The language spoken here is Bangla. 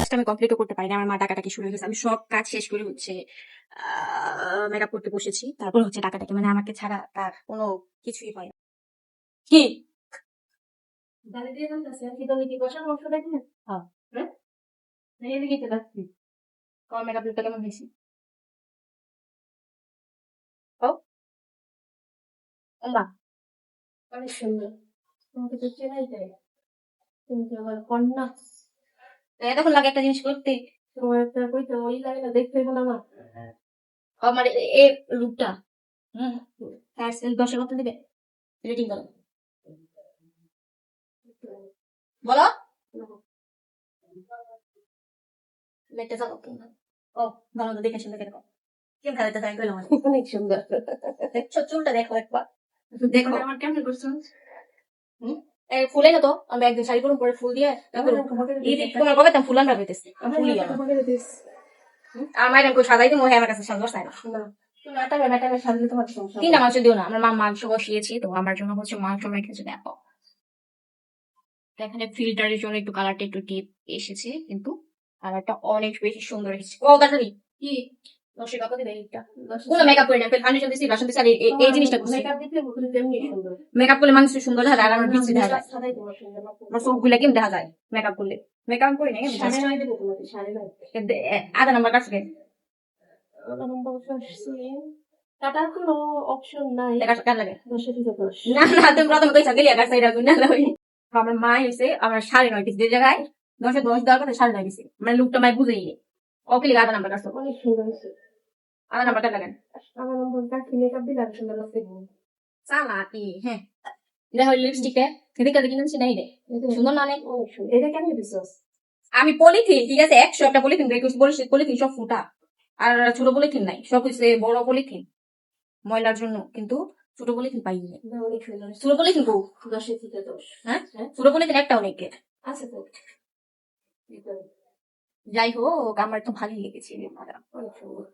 কাজটা আমি কমপ্লিটও করতে পারিনি, আমার মা ডাকাটাকি শুরু হয়ে গেছে। আমি সব কাজ শেষ করে হচ্ছে মেকআপ করতে বসেছি, তারপর হচ্ছে ডাকাটাকি, মানে আমাকে ছাড়া তার কোনো কিছুই হয় না। কি গালি দিয়ে বলতেছে কি তুমি কি বসার মাংস দেখি না? হ্যাঁ, হ্যাঁ এই দিকে তো যাচ্ছি। আমার মেকআপ লুকটা কেমন হয়েছে? ও মা, অনেক সুন্দর। তোমাকে তো চেনাই যায়। তুমি যে আমার কন্যা। এতক্ষণ লাগে একটা জিনিস করতে। তোমার একটা কইতে ওই লাগে না দেখতে এখন আমার। আমার এই লুকটা, হুম, 10-এর কত দিবে রেটিং করো, বলো। মেয়েটা যাবো ও ভালো মতো দেখে শুনে দেখো কেমন খেলাতে চাই গেল মানে অনেক সুন্দর। দেখছো চুলটা দেখো একবার, দেখো আমার কেমন করছো? এই ফুলে না তো আমি একদিন শাড়ি পরে ফুল দিয়ে তোমার কবে তো ফুল আনবা পেতেছি ফুলই আমার আর মায়ের আমি সাজাই দিই আমার কাছে সাজা চাই না। তিনটা মাংস দিও না, আমার মা মাংস বসিয়েছি তো আমার জন্য হচ্ছে মাংস রেখেছে। দেখো এখানে ফিল্টারের জন্য একটু কালারটা একটু ডিপ এসেছে, কিন্তু কালারটা অনেক বেশি সুন্দর এসেছে। ও তাড়াতাড়ি কি 10 কত দিবে এইটা? কোনো মেকআপ করি না, ফাউন্ডেশন দিছি, ব্লাশ দিছি, আর এই জিনিসটা করছি। মেকআপ দিতে মুখে তেমনি সুন্দর। মেকআপ করলে মানুষ সুন্দর দেখা যায়, আর আমার বিচ্ছি দেখা যায়, আমার চোখগুলা কেমন দেখা যায় মেকআপ করলে। মেকআপ করি না কেমন সাড়ে 9 দেবো তোমাকে 9:30। আধা নাম্বার কাটছে কাটার কোনো অপশন নাই। কাট লাগে 10 থেকে 10। না না, তুমি প্রথমে কইছা গেলি কাটছে এটা গুণ না লই। আমার মা হইছে আমার 9:30 দিছে, যে জায়গায় 10-এ 10 দেওয়ার কথা 9:30 দিছে, মানে লুকটা মাই বুঝেই নি। ওকে লিগা আধা নাম্বার কাটছে, অনেক সুন্দর হয়েছে। আধা নাম্বার কাট লাগেন আমার নম্বর কাটছি মেকআপ দিলে আর সুন্দর লাগছে। চালাকি। হ্যাঁ দেখো লিপস্টিকটা এদিকে দেখি কিনছি নাই রে, সুন্দর না অনেক। অনেক সুন্দর। এটা কেন দিছস? আমি পলিথিন, ঠিক আছে, 100টা পলিথিন রেখে পলিথিন সব ফুটা, আর ছোট পলিথিন নাই, সব হচ্ছে বড় পলিথিন ময়লার জন্য, কিন্তু ছোট পলিথিন পাইনি। না, অনেক সুন্দর। ছোট পলিথিন কো 10 থেকে 10। হ্যাঁ, হ্যাঁ ছোট পলিথিন একটা অনেক। আছে তো। যাই হোক আমার তো ভালোই লেগেছে। অনেক সুন্দর।